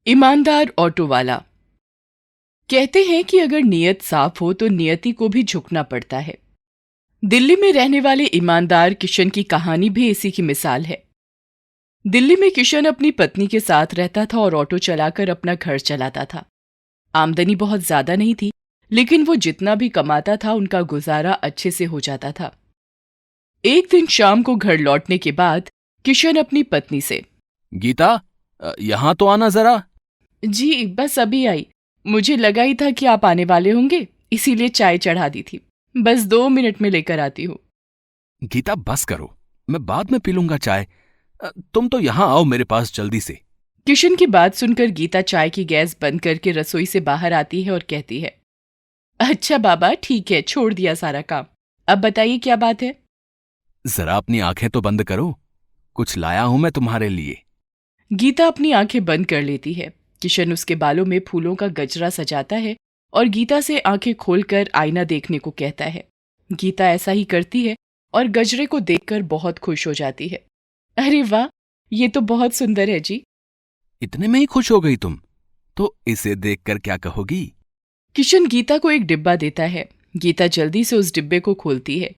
ईमानदार ऑटो वाला। कहते हैं कि अगर नीयत साफ हो तो नियति को भी झुकना पड़ता है। दिल्ली में रहने वाले ईमानदार किशन की कहानी भी इसी की मिसाल है। दिल्ली में किशन अपनी पत्नी के साथ रहता था और ऑटो चलाकर अपना घर चलाता था। आमदनी बहुत ज्यादा नहीं थी, लेकिन वो जितना भी कमाता था उनका गुजारा अच्छे से हो जाता था। एक दिन शाम को घर लौटने के बाद किशन अपनी पत्नी से, गीता, यहाँ तो आना जरा। जी बस अभी आई। मुझे लगा ही था कि आप आने वाले होंगे, इसीलिए चाय चढ़ा दी थी। बस 2 मिनट में लेकर आती हूँ। गीता बस करो, मैं बाद में पी लूंगा चाय। तुम तो यहाँ आओ मेरे पास जल्दी से। किशन की बात सुनकर गीता चाय की गैस बंद करके रसोई से बाहर आती है और कहती है, अच्छा बाबा ठीक है, छोड़ दिया सारा काम। अब बताइए क्या बात है। जरा अपनी आंखें तो बंद करो, कुछ लाया हूं मैं तुम्हारे लिए। गीता अपनी आंखें बंद कर लेती है। किशन उसके बालों में फूलों का गजरा सजाता है और गीता से आंखें खोलकर आईना देखने को कहता है। गीता ऐसा ही करती है और गजरे को देखकर बहुत खुश हो जाती है। अरे वाह, ये तो बहुत सुंदर है जी। इतने में ही खुश हो गई तुम? तो इसे देखकर क्या कहोगी? किशन गीता को एक डिब्बा देता है। गीता जल्दी से उस डिब्बे को खोलती है।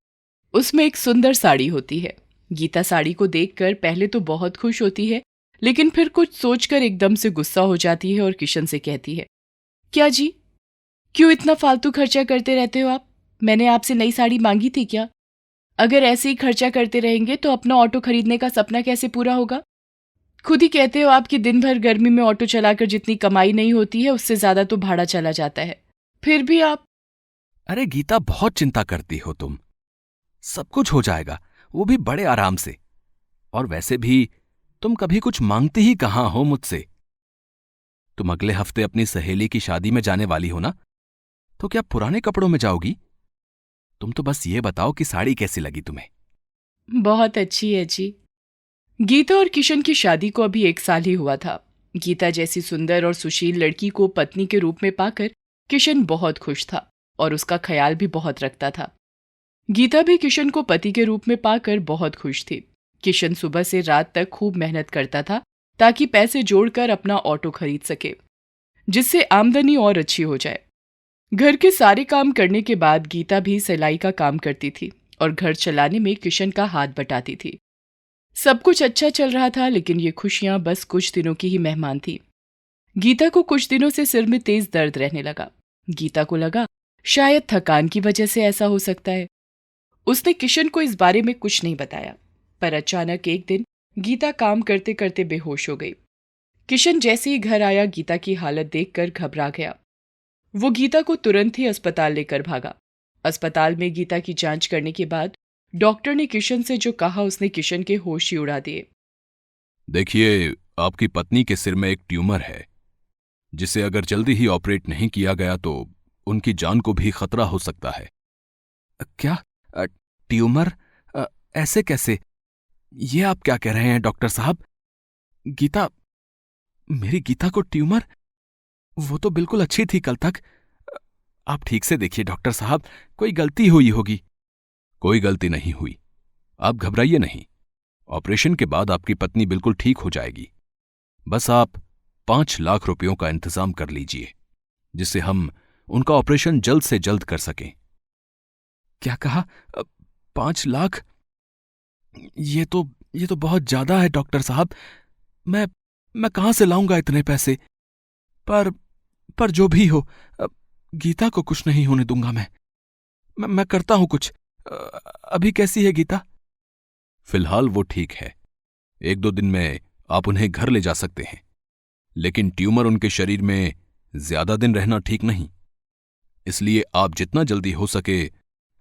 उसमें एक सुंदर साड़ी होती है। गीता साड़ी को देखकर पहले तो बहुत खुश होती है, लेकिन फिर कुछ सोचकर एकदम से गुस्सा हो जाती है और किशन से कहती है, क्या जी, क्यों इतना फालतू खर्चा करते रहते हो आप? मैंने आपसे नई साड़ी मांगी थी क्या? अगर ऐसे ही खर्चा करते रहेंगे तो अपना ऑटो खरीदने का सपना कैसे पूरा होगा? खुद ही कहते हो आपकी दिन भर गर्मी में ऑटो चलाकर जितनी कमाई नहीं होती है उससे ज्यादा तो भाड़ा चला जाता है। फिर भी आप। अरे गीता, बहुत चिंता करती हो तुम। सब कुछ हो जाएगा, वो भी बड़े आराम से। और वैसे भी तुम कभी कुछ मांगती ही कहाँ हो मुझसे। तुम अगले हफ्ते अपनी सहेली की शादी में जाने वाली हो ना? तो क्या पुराने कपड़ों में जाओगी? तुम तो बस ये बताओ कि साड़ी कैसी लगी तुम्हें। बहुत अच्छी है जी। गीता और किशन की शादी को अभी 1 साल ही हुआ था। गीता जैसी सुंदर और सुशील लड़की को पत्नी के रूप में पाकर किशन बहुत खुश था और उसका ख्याल भी बहुत रखता था। गीता भी किशन को पति के रूप में पाकर बहुत खुश थी। किशन सुबह से रात तक खूब मेहनत करता था ताकि पैसे जोड़कर अपना ऑटो खरीद सके, जिससे आमदनी और अच्छी हो जाए। घर के सारे काम करने के बाद गीता भी सिलाई का काम करती थी और घर चलाने में किशन का हाथ बटाती थी। सब कुछ अच्छा चल रहा था, लेकिन ये खुशियां बस कुछ दिनों की ही मेहमान थी। गीता को कुछ दिनों से सिर में तेज दर्द रहने लगा। गीता को लगा शायद थकान की वजह से ऐसा हो सकता है। उसने किशन को इस बारे में कुछ नहीं बताया, पर अचानक एक दिन गीता काम करते करते बेहोश हो गई। किशन जैसे ही घर आया गीता की हालत देखकर घबरा गया। वो गीता को तुरंत ही अस्पताल लेकर भागा। अस्पताल में गीता की जांच करने के बाद डॉक्टर ने किशन से जो कहा उसने किशन के होश ही उड़ा दिए। देखिए, आपकी पत्नी के सिर में एक ट्यूमर है, जिसे अगर जल्दी ही ऑपरेट नहीं किया गया तो उनकी जान को भी खतरा हो सकता है। क्या? ट्यूमर? ऐसे कैसे? ये आप क्या कह रहे हैं डॉक्टर साहब? गीता, मेरी गीता को ट्यूमर? वो तो बिल्कुल अच्छी थी कल तक। आप ठीक से देखिए डॉक्टर साहब, कोई गलती हुई होगी। कोई गलती नहीं हुई, आप घबराइए नहीं। ऑपरेशन के बाद आपकी पत्नी बिल्कुल ठीक हो जाएगी। बस आप 5 लाख रुपयों का इंतजाम कर लीजिए, जिससे हम उनका ऑपरेशन जल्द से जल्द कर सकें। क्या कहा? 5 लाख? ये तो बहुत ज्यादा है डॉक्टर साहब। मैं मैं कहां से लाऊंगा इतने पैसे? पर पर जो भी हो, गीता को कुछ नहीं होने दूंगा मैं करता हूं कुछ। अभी कैसी है गीता? फिलहाल वो ठीक है। 1-2 दिन में आप उन्हें घर ले जा सकते हैं, लेकिन ट्यूमर उनके शरीर में ज्यादा दिन रहना ठीक नहीं। इसलिए आप जितना जल्दी हो सके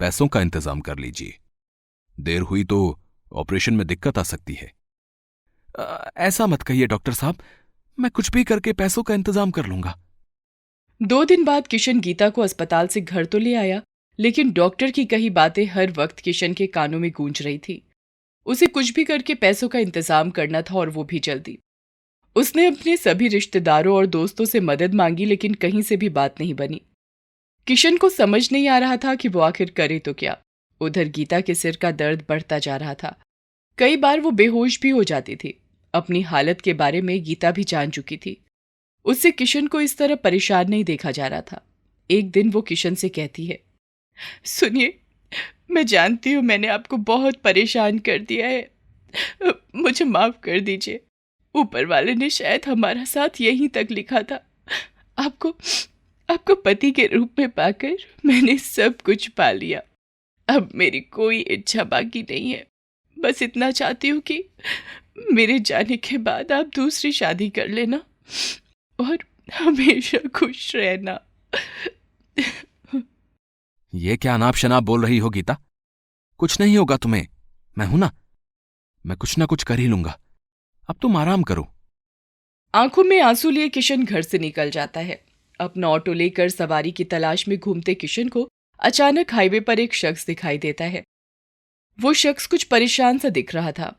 पैसों का इंतजाम कर लीजिए। देर हुई तो ऑपरेशन में दिक्कत आ सकती है। ऐसा मत कहिए डॉक्टर साहब, मैं कुछ भी करके पैसों का इंतजाम कर लूंगा। 2 दिन बाद किशन गीता को अस्पताल से घर तो ले आया, लेकिन डॉक्टर की कही बातें हर वक्त किशन के कानों में गूंज रही थी। उसे कुछ भी करके पैसों का इंतजाम करना था और वो भी जल्दी। उसने अपने सभी रिश्तेदारों और दोस्तों से मदद मांगी, लेकिन कहीं से भी बात नहीं बनी। किशन को समझ नहीं आ रहा था कि वो आखिर करे तो क्या। उधर गीता के सिर का दर्द बढ़ता जा रहा था। कई बार वो बेहोश भी हो जाती थी। अपनी हालत के बारे में गीता भी जान चुकी थी। उससे किशन को इस तरह परेशान नहीं देखा जा रहा था। एक दिन वो किशन से कहती है, सुनिए, मैं जानती हूँ मैंने आपको बहुत परेशान कर दिया है, मुझे माफ कर दीजिए। ऊपर वाले ने शायद हमारा साथ यहीं तक लिखा था। आपको आपको पति के रूप में पाकर मैंने सब कुछ पा लिया। अब मेरी कोई इच्छा बाकी नहीं है। बस इतना चाहती हूँ कि मेरे जाने के बाद आप दूसरी शादी कर लेना और हमेशा खुश रहना। ये क्या अनाप शनाप बोल रही हो गीता? कुछ नहीं होगा तुम्हें, मैं हूं ना। मैं कुछ ना कुछ कर ही लूंगा। अब तुम आराम करो। आंखों में आंसू लिए किशन घर से निकल जाता है। अपना ऑटो लेकर सवारी की तलाश में घूमते किशन को अचानक हाईवे पर एक शख्स दिखाई देता है। वो शख्स कुछ परेशान सा दिख रहा था।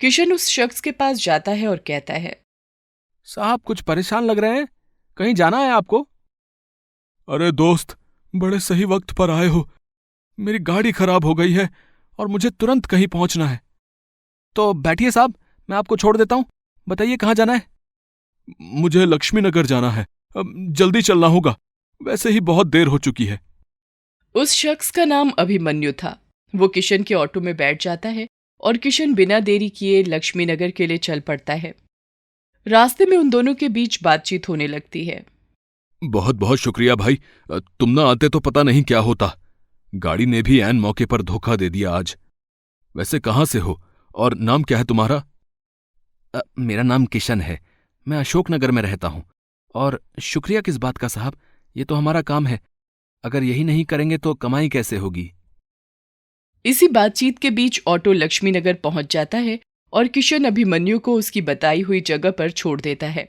किशन उस शख्स के पास जाता है और कहता है, साहब कुछ परेशान लग रहे हैं, कहीं जाना है आपको? अरे दोस्त, बड़े सही वक्त पर आए हो। मेरी गाड़ी खराब हो गई है और मुझे तुरंत कहीं पहुंचना है। तो बैठिए साहब, मैं आपको छोड़ देता हूं। बताइए कहाँ जाना है? मुझे लक्ष्मी नगर जाना है, अब जल्दी चलना होगा, वैसे ही बहुत देर हो चुकी है। उस शख्स का नाम अभिमन्यु था। वो किशन के ऑटो में बैठ जाता है और किशन बिना देरी किए लक्ष्मी नगर के लिए चल पड़ता है। रास्ते में उन दोनों के बीच बातचीत होने लगती है। बहुत बहुत शुक्रिया भाई, तुम ना आते तो पता नहीं क्या होता। गाड़ी ने भी ऐन मौके पर धोखा दे दिया आज। वैसे कहाँ से हो और नाम क्या है तुम्हारा? मेरा नाम किशन है, मैं अशोकनगर में रहता हूँ। और शुक्रिया किस बात का साहब, ये तो हमारा काम है। अगर यही नहीं करेंगे तो कमाई कैसे होगी? इसी बातचीत के बीच ऑटो लक्ष्मी नगर पहुंच जाता है और किशन अभिमन्यु को उसकी बताई हुई जगह पर छोड़ देता है।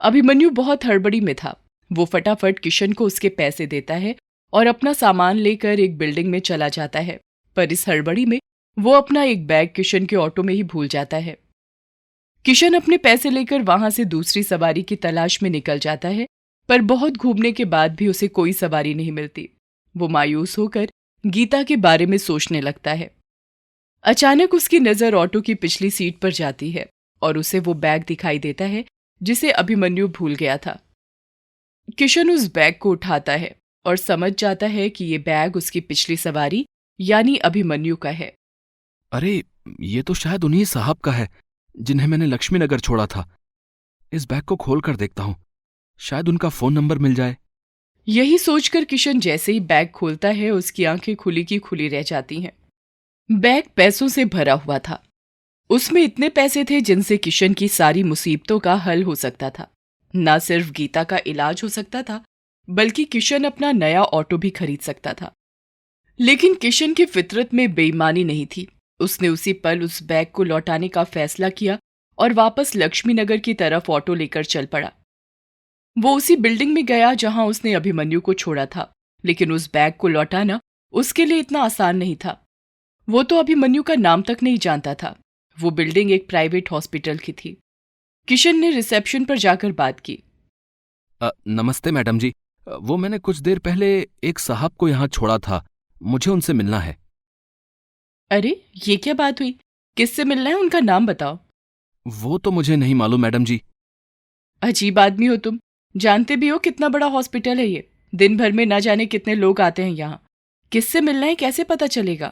अभिमन्यु बहुत हड़बड़ी में था। वो फटाफट किशन को उसके पैसे देता है और अपना सामान लेकर एक बिल्डिंग में चला जाता है। पर इस हड़बड़ी में वो अपना एक बैग किशन के ऑटो में ही भूल जाता है। किशन अपने पैसे लेकर वहां से दूसरी सवारी की तलाश में निकल जाता है, पर बहुत घूमने के बाद भी उसे कोई सवारी नहीं मिलती। वो मायूस होकर गीता के बारे में सोचने लगता है। अचानक उसकी नजर ऑटो की पिछली सीट पर जाती है और उसे वो बैग दिखाई देता है जिसे अभिमन्यु भूल गया था। किशन उस बैग को उठाता है और समझ जाता है कि ये बैग उसकी पिछली सवारी यानी अभिमन्यु का है। अरे, ये तो शायद उन्हीं साहब का है जिन्हें मैंने लक्ष्मी नगर छोड़ा था। इस बैग को खोल कर देखता हूं, शायद उनका फोन नंबर मिल जाए। यही सोचकर किशन जैसे ही बैग खोलता है उसकी आंखें खुली की खुली रह जाती हैं। बैग पैसों से भरा हुआ था। उसमें इतने पैसे थे जिनसे किशन की सारी मुसीबतों का हल हो सकता था। न सिर्फ गीता का इलाज हो सकता था, बल्कि किशन अपना नया ऑटो भी खरीद सकता था। लेकिन किशन की फितरत में बेईमानी नहीं थी। उसने उसी पल उस बैग को लौटाने का फैसला किया और वापस लक्ष्मी नगर की तरफ ऑटो लेकर चल पड़ा। वो उसी बिल्डिंग में गया जहां उसने अभिमन्यु को छोड़ा था, लेकिन उस बैग को लौटाना उसके लिए इतना आसान नहीं था। वो तो अभिमन्यु का नाम तक नहीं जानता था। वो बिल्डिंग एक प्राइवेट हॉस्पिटल की थी। किशन ने रिसेप्शन पर जाकर बात की। नमस्ते मैडम जी, वो मैंने कुछ देर पहले एक साहब को यहाँ छोड़ा था, मुझे उनसे मिलना है। अरे, ये क्या बात हुई? किससे मिलना है? उनका नाम बताओ। वो तो मुझे नहीं मालूम मैडम जी। अजीब आदमी हो तुम। जानते भी हो कितना बड़ा हॉस्पिटल है ये। दिन भर में ना जाने कितने लोग आते हैं यहाँ। किससे मिलना है कैसे पता चलेगा?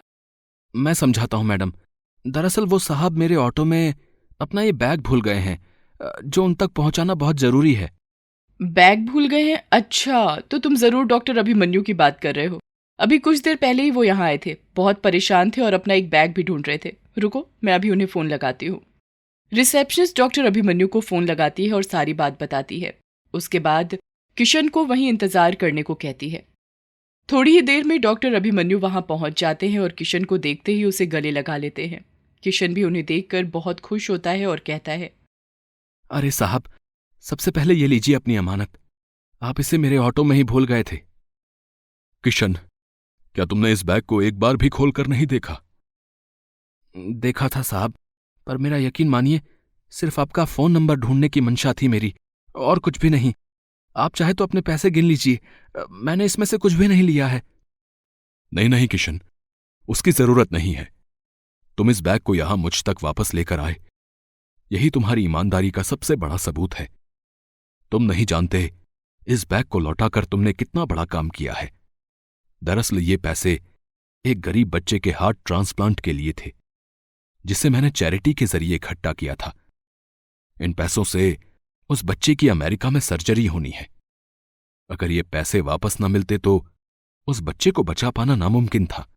मैं समझाता हूँ मैडम। दरअसल वो साहब मेरे ऑटो में अपना ये बैग भूल गए हैं, जो उन तक पहुंचाना बहुत जरूरी है। बैग भूल गए हैं? अच्छा, तो तुम जरूर डॉक्टर अभिमन्यु की बात कर रहे हो। अभी कुछ देर पहले ही वो यहाँ आए थे, बहुत परेशान थे और अपना एक बैग भी ढूंढ रहे थे। रुको, मैं अभी उन्हें फोन लगाती हूँ। रिसेप्शनिस्ट डॉक्टर अभिमन्यु को फोन लगाती है और सारी बात बताती है। उसके बाद किशन को वहीं इंतजार करने को कहती है। थोड़ी ही देर में डॉक्टर अभिमन्यु वहां पहुंच जाते हैं और किशन को देखते ही उसे गले लगा लेते हैं। किशन भी उन्हें देखकर बहुत खुश होता है और कहता है, अरे साहब, सबसे पहले ये लीजिए अपनी अमानत। आप इसे मेरे ऑटो में ही भूल गए थे। किशन, क्या तुमने इस बैग को एक बार भी खोलकर नहीं देखा? देखा था साहब, पर मेरा यकीन मानिए, सिर्फ आपका फोन नंबर ढूंढने की मंशा थी मेरी, और कुछ भी नहीं। आप चाहे तो अपने पैसे गिन लीजिए, मैंने इसमें से कुछ भी नहीं लिया है। नहीं नहीं किशन, उसकी जरूरत नहीं है। तुम इस बैग को यहां मुझ तक वापस लेकर आए, यही तुम्हारी ईमानदारी का सबसे बड़ा सबूत है। तुम नहीं जानते इस बैग को लौटाकर तुमने कितना बड़ा काम किया है। दरअसल ये पैसे एक गरीब बच्चे के हार्ट ट्रांसप्लांट के लिए थे, जिसे मैंने चैरिटी के जरिए इकट्ठा किया था। इन पैसों से उस बच्चे की अमेरिका में सर्जरी होनी है। अगर ये पैसे वापस न मिलते तो उस बच्चे को बचा पाना नामुमकिन था।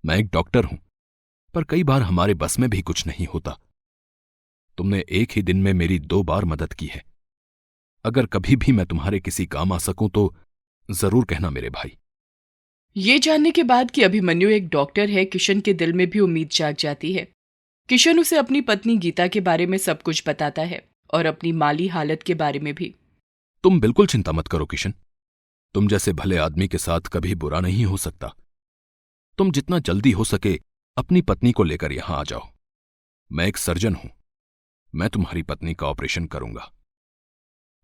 मैं एक डॉक्टर हूं, पर कई बार हमारे बस में भी कुछ नहीं होता। तुमने एक ही दिन में मेरी 2 बार मदद की है। अगर कभी भी मैं तुम्हारे किसी काम आ सकूं तो जरूर कहना मेरे भाई। ये जानने के बाद कि अभिमन्यु एक डॉक्टर है, किशन के दिल में भी उम्मीद जाग जाती है। किशन उसे अपनी पत्नी गीता के बारे में सब कुछ बताता है और अपनी माली हालत के बारे में भी। तुम बिल्कुल चिंता मत करो किशन, तुम जैसे भले आदमी के साथ कभी बुरा नहीं हो सकता। तुम जितना जल्दी हो सके अपनी पत्नी को लेकर यहां आ जाओ। मैं एक सर्जन हूं, मैं तुम्हारी पत्नी का ऑपरेशन करूंगा।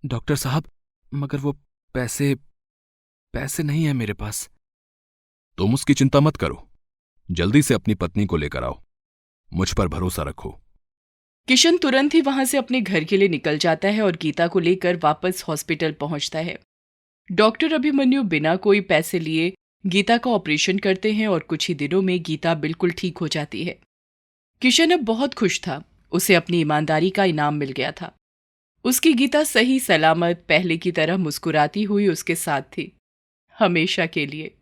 डॉक्टर साहब, मगर वो पैसे नहीं है मेरे पास। तुम उसकी चिंता मत करो, जल्दी से अपनी पत्नी को लेकर आओ। मुझ पर भरोसा रखो। किशन तुरंत ही वहां से अपने घर के लिए निकल जाता है और गीता को लेकर वापस हॉस्पिटल पहुंचता है। डॉक्टर अभिमन्यु बिना कोई पैसे लिए गीता का ऑपरेशन करते हैं और कुछ ही दिनों में गीता बिल्कुल ठीक हो जाती है। किशन अब बहुत खुश था, उसे अपनी ईमानदारी का इनाम मिल गया था। उसकी गीता सही सलामत पहले की तरह मुस्कुराती हुई उसके साथ थी, हमेशा के लिए।